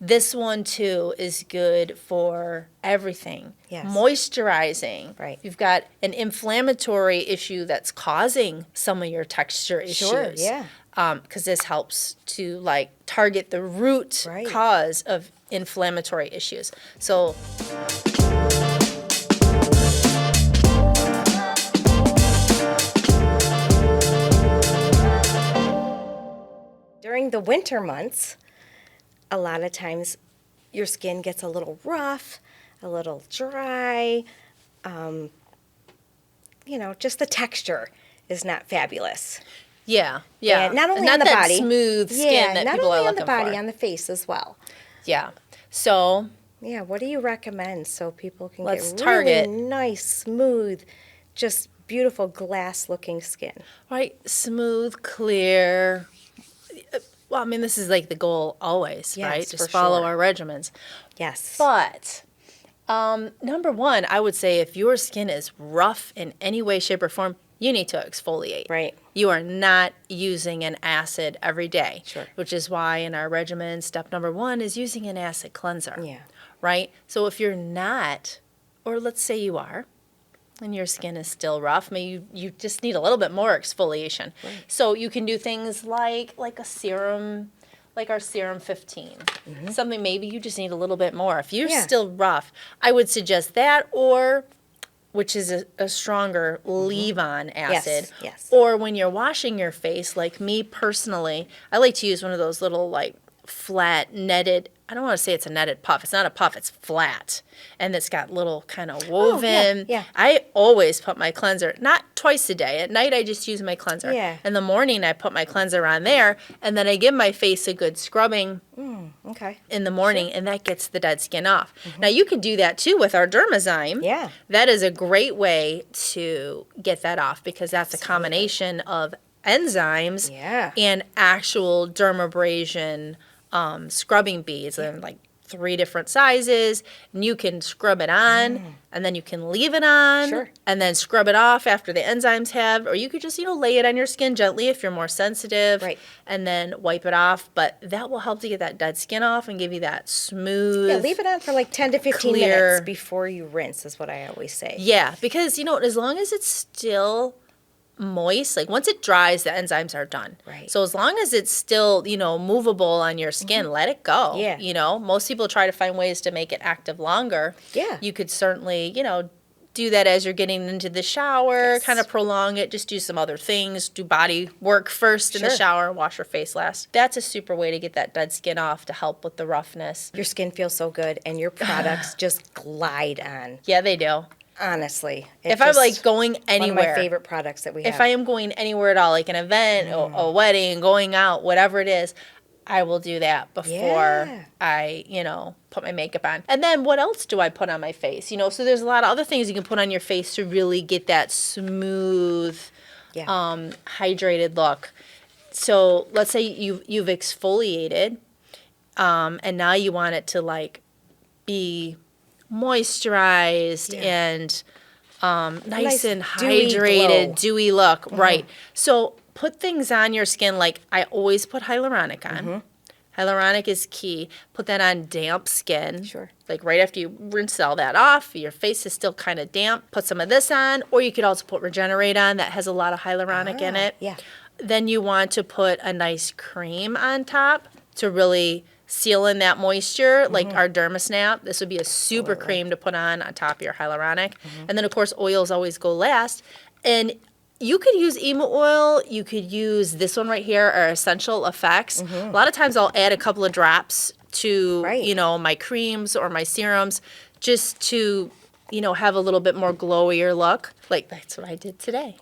This one, too, is good for everything. Yes. Moisturizing. Right. You've got an inflammatory issue that's causing some of your texture issues. Sure, yeah. Because this helps to, like, target the root Right. cause of inflammatory issues. So... During the winter months, a lot of times your skin gets a little rough, a little dry. Just the texture is not fabulous. Yeah. And not only on the that body. smooth skin that not people only are on the looking body, for. on the face as well. Yeah. So... Yeah, what do you recommend so people can Let's get target. really nice, smooth, just beautiful glass-looking skin? Right, smooth, clear. Well, I mean, this is like the goal always, Yes, right? Just for follow sure. our regimens. Yes. But number one, I would say if your skin is rough in any way, shape, or form, you need to exfoliate. Right. You are not using an acid every day. Sure. Which is why in our regimen, step number one is using an acid cleanser. Yeah. Right? So if you're not, or let's say you are, and your skin is still rough, maybe you just need a little bit more exfoliation. Right. So you can do things like a serum, like our Serum 15. Mm-hmm. Something maybe you just need a little bit more. If you're Yeah. still rough, I would suggest that, or which is a stronger leave-on acid. Yes. Or when you're washing your face, like me personally, I like to use one of those little like flat netted, I don't want to say it's a netted puff. It's not a puff, it's flat. And it's got little kind of woven. yeah. I always put my cleanser, not twice a day. At night, I just use my cleanser. Yeah. In the morning, I put my cleanser on there, and then I give my face a good scrubbing Okay. in the morning, and that gets the dead skin off. Now, you can do that, too, with our Dermazyme. Yeah. That is a great way to get that off because that's a combination of enzymes Yeah. and actual dermabrasion scrubbing beads. And like 3 different sizes, and you can scrub it on, and then you can leave it on, Sure. and then scrub it off after the enzymes have, or you could just, lay it on your skin gently if you're more sensitive, Right. and then wipe it off. But that will help to get that dead skin off and give you that smooth. Yeah, leave it on for like 10 to 15 clear- minutes before you rinse is what I always say. Yeah, because, as long as it's still moist, like once it dries, the enzymes are done. Right. So as long as it's still, movable on your skin, let it go. Yeah. Most people try to find ways to make it active longer. Yeah. You could certainly, do that as you're getting into the shower, Yes. kind of prolong it, just do some other things, do body work first in the Sure. shower, wash your face last. That's a super way to get that dead skin off to help with the roughness. Your skin feels so good, and your products just glide on. Yeah, they do. Honestly. If I'm like going anywhere. One of my favorite products that we have. If I am going anywhere at all, like an event, a wedding, going out, whatever it is, I will do that before Yeah. I, put my makeup on. And then what else do I put on my face? So there's a lot of other things you can put on your face to really get that smooth, Yeah. hydrated look. So let's say you've exfoliated, and now you want it to like be moisturized and nice and dewy hydrated, glow. dewy look. Right. So put things on your skin, like I always put hyaluronic on. Hyaluronic is key. Put that on damp skin. Sure. Like right after you rinse all that off, your face is still kind of damp. Put some of this on, or you could also put Regenerate on. That has a lot of hyaluronic in it. Yeah. Then you want to put a nice cream on top to really seal in that moisture, like our DermaSnap. This would be a super cream to put on top of your hyaluronic. And then, of course, oils always go last. And you could use emu oil. You could use this one right here, our Essential Effects. A lot of times I'll add a couple of drops to, Right. My creams or my serums just to, have a little bit more glowier look. Like, that's what I did today.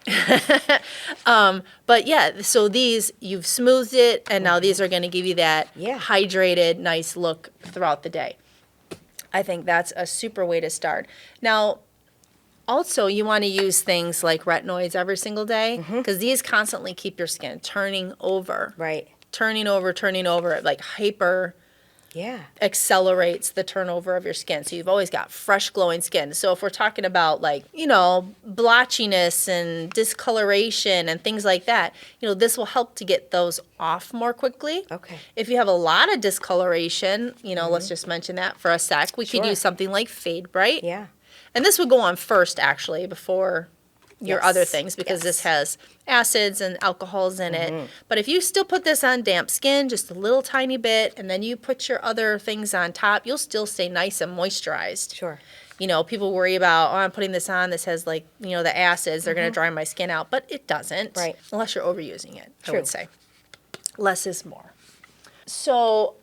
But yeah, so these, you've smoothed it, and now these are going to give you that Yeah. hydrated, nice look throughout the day. I think that's a super way to start. Now, also, you want to use things like retinoids every single day because these constantly keep your skin turning over, Right. like hyper Yeah. accelerates the turnover of your skin. So you've always got fresh, glowing skin. So if we're talking about like, blotchiness and discoloration and things like that, this will help to get those off more quickly. Okay. If you have a lot of discoloration, let's just mention that for a sec. We could Sure. use something like Fade Bright. Yeah. And this would go on first, actually, before your Yes. other things, because this has acids and alcohols in it. But if you still put this on damp skin, just a little tiny bit, and then you put your other things on top, you'll still stay nice and moisturized. Sure. People worry about, I'm putting this on, this has the acids, they're going to dry my skin out. But it doesn't. Right. Unless you're overusing it, I True. would say. Less is more. So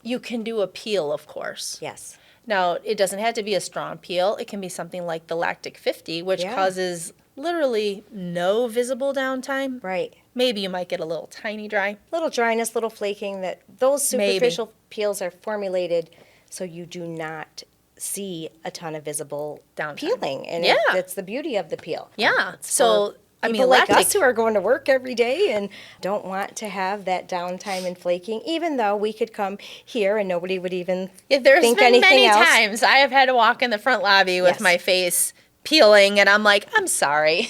you can do a peel, of course. Yes. Now, it doesn't have to be a strong peel. It can be something like the Lactic 50, which causes literally no visible downtime. Right. Maybe you might get a little tiny dry. Little dryness, little flaking. That those Maybe. superficial peels are formulated so you do not see a ton of visible Downtime. peeling, and Yeah. that's the beauty of the peel. Yeah. It's So, for people like us who are going to work every day and don't want to have that downtime and flaking, even though we could come here and nobody would even there's think been anything many else. times I have had to walk in the front lobby with Yes. my face peeling, and I'm like, I'm sorry.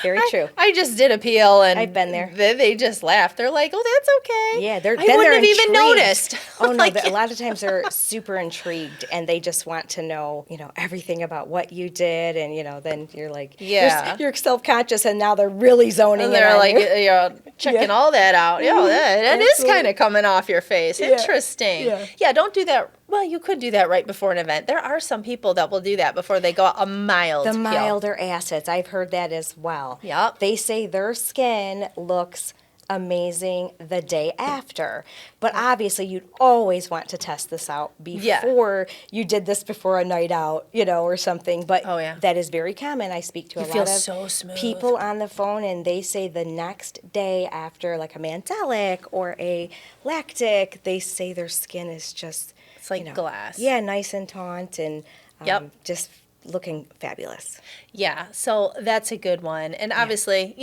Very true. I just did a peel, and I've been there. They just laughed. They're like, "Oh, that's okay." Yeah, I wouldn't have even noticed. Oh no, Like, a lot of times they're super intrigued and they just want to know, everything about what you did, and then you're like, Yeah. you're self-conscious, and now they're really zoning And in they're on like, you. checking all that out. Yeah, that is Absolutely. kind of coming off your face. Yeah. Interesting. Yeah. Don't do that. Well, you could do that right before an event. There are some people that will do that before they go out a mild The peel. milder acids, I've heard that as well. Yep. They say their skin looks amazing the day after. But obviously, you'd always want to test this out before you did this before a night out, or something. But Oh, yeah. that is very common. I speak to a You lot feel of so smooth. people on the phone, and they say the next day after, like a mandelic or a lactic, they say their skin is just, It's like glass. Yeah, nice and taut and Yep. just looking fabulous. Yeah, so that's a good one. And obviously,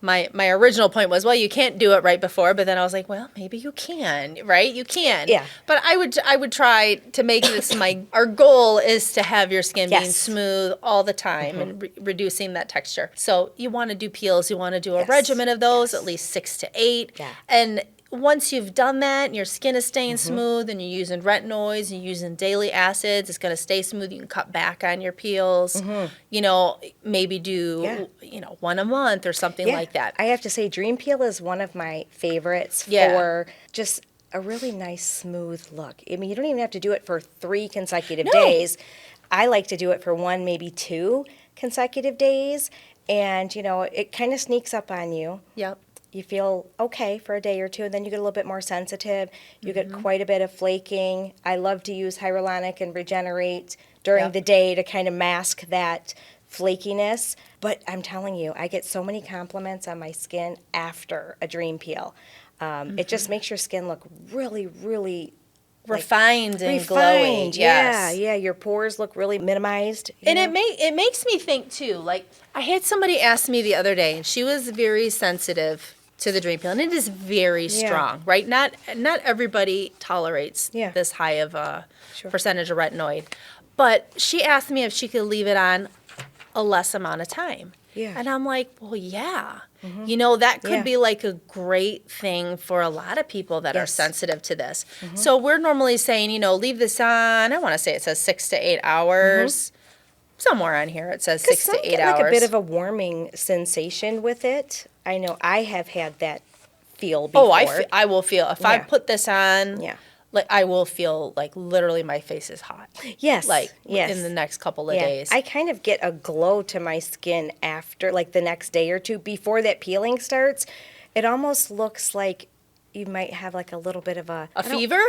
my original point was, well, you can't do it right before, but then I was like, well, maybe you can, right? You can. Yeah. But I would try to make this our goal is to have your skin being Yes. smooth all the time and reducing that texture. So you want to do peels, you want to do a Yes. regimen of those, Yes. at least 6 to 8. Yeah. And once you've done that and your skin is staying smooth and you're using retinoids, you're using daily acids, it's going to stay smooth. You can cut back on your peels, maybe do, one a month or something like that. I have to say, Dream Peel is one of my favorites Yeah. for just a really nice, smooth look. I mean, you don't even have to do it for 3 consecutive No. days. I like to do it for 1, maybe 2 consecutive days. And, it kind of sneaks up on you. Yep. You feel okay for a day or 2, and then you get a little bit more sensitive. You get quite a bit of flaking. I love to use hyaluronic and regenerate during Yep. the day to kind of mask that flakiness. But I'm telling you, I get so many compliments on my skin after a Dream Peel. It just makes your skin look really, really Refined and glowing. Yes. Yeah. Your pores look really minimized. And it makes me think too, like I had somebody ask me the other day, and she was very sensitive to the Dream Peel, and it is very strong, right? Not everybody tolerates this high of a percentage of retinoid, but she asked me if she could leave it on a less amount of time. Yeah. And I'm like, well, yeah. That could be like a great thing for a lot of people that are Yes. sensitive to this. So we're normally saying, leave this on, I want to say it says 6 to 8 hours. Somewhere on here it says 6 to 8 get hours. like a bit of a warming sensation with it. I know I have had that feel before. Oh, I will feel, if I Yeah. put this on, Yeah. like I will feel like literally my face is hot. Yes. Like yes. in the next couple of Yeah. days. I kind of get a glow to my skin after, like the next day or 2 before that peeling starts. It almost looks like you might have like a little bit of a fever?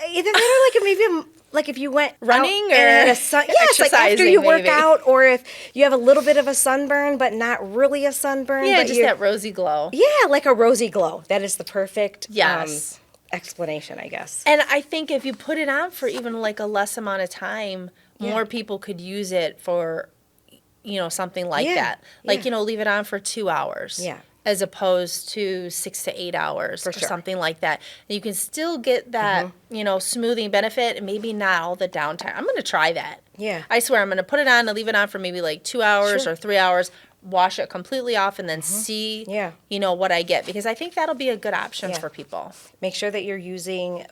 Either that or like maybe like if you went Running out or and had yes, like after exercising, you work maybe. out, or if you have a little bit of a sunburn but not really a sunburn. Yeah, but just that rosy glow. Yeah, like a rosy glow. That is the perfect Yes. explanation, I guess. And I think if you put it on for even like a less amount of time, more people could use it for, something like Yeah, that. Like, yeah. leave it on for 2 hours. Yeah. as opposed to 6 to 8 hours or sure. something like that. You can still get that, smoothing benefit and maybe not all the downtime. I'm going to try that. Yeah. I swear I'm going to put it on and leave it on for maybe like 2 hours Sure. or 3 hours, wash it completely off and then see, what I get, because I think that'll be a good option for people. Make sure that you're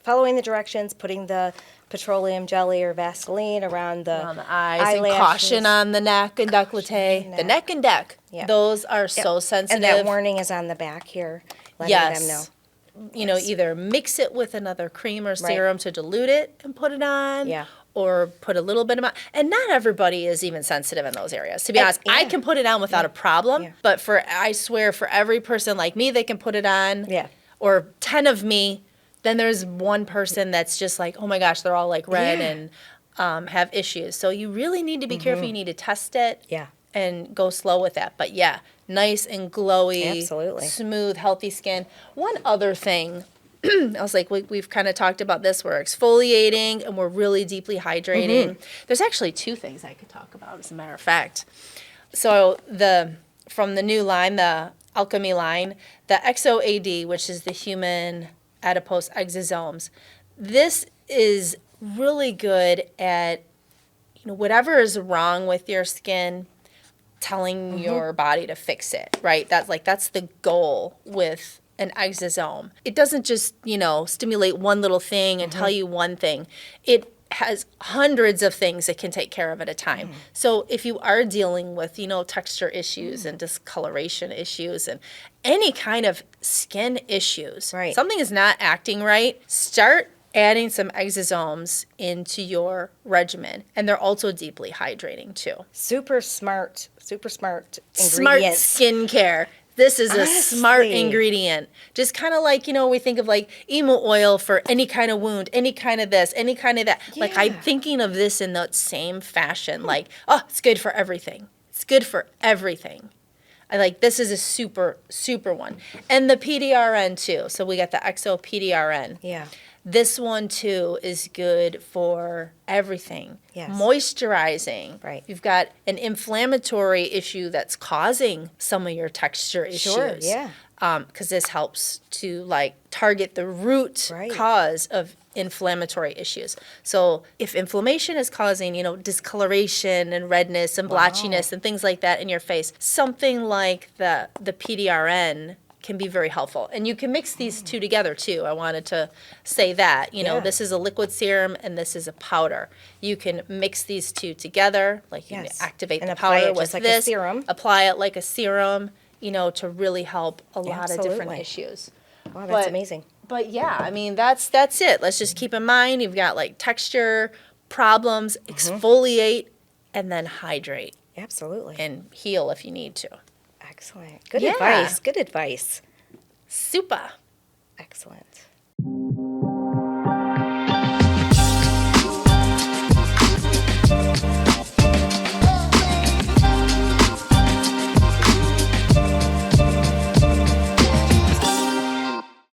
following the directions, putting the petroleum jelly or Vaseline around the eyes and caution on the neck and décolleté. The neck and deck. Yeah. Those are so sensitive. And that warning is on the back here, letting them know. Either mix it with another cream or serum to dilute it and put it on. Yeah. Or put a little bit of, and not everybody is even sensitive in those areas. To be honest, I can put it on without a problem, but I swear for every person like me, they can put it on, or 10 of me, then there's one person that's just like, oh my gosh, they're all like red and have issues. So you really need to be careful. You need to test it and go slow with that. But nice and glowy, smooth, healthy skin. One other thing, I was like, we've kind of talked about this. We're exfoliating and we're really deeply hydrating. There's actually 2 things I could talk about, as a matter of fact. So from the new line, the Alchemy line, the XOAD, which is the human adipose exosomes, this is really good at, whatever is wrong with your skin, telling your body to fix it, right? That's the goal with an exosome. It doesn't just, stimulate one little thing and tell you one thing. It has hundreds of things it can take care of at a time. So if you are dealing with, texture issues and discoloration issues and any kind of skin issues, something is not acting right, start adding some exosomes into your regimen. And they're also deeply hydrating too. Super smart ingredients. Smart skincare. This is a smart ingredient. Just kind of like, we think of like emu oil for any kind of wound, any kind of this, any kind of that. Yeah. Like I'm thinking of this in that same fashion. Like, it's good for everything. It's good for everything. This is a super, super one. And the PDRN too. So we got the XO-PDRN. Yeah. This one, too, is good for everything. Yes. Moisturizing. Right. You've got an inflammatory issue that's causing some of your texture issues. Sure, yeah. Because this helps to, target the root cause of inflammatory issues. So if inflammation is causing, discoloration and redness and blotchiness and things like that in your face, something like the PDRN can be very helpful. And you can mix these 2 together too. I wanted to say that, this is a liquid serum and this is a powder. You can mix these 2 together, you can activate the powder with like this, a serum. Apply it like a serum, to really help a lot of different issues. Wow, that's amazing. But that's it. Let's just keep in mind you've got texture problems, exfoliate, and then hydrate. Absolutely. And heal if you need to. Excellent. Good advice. Good advice. Super. Excellent.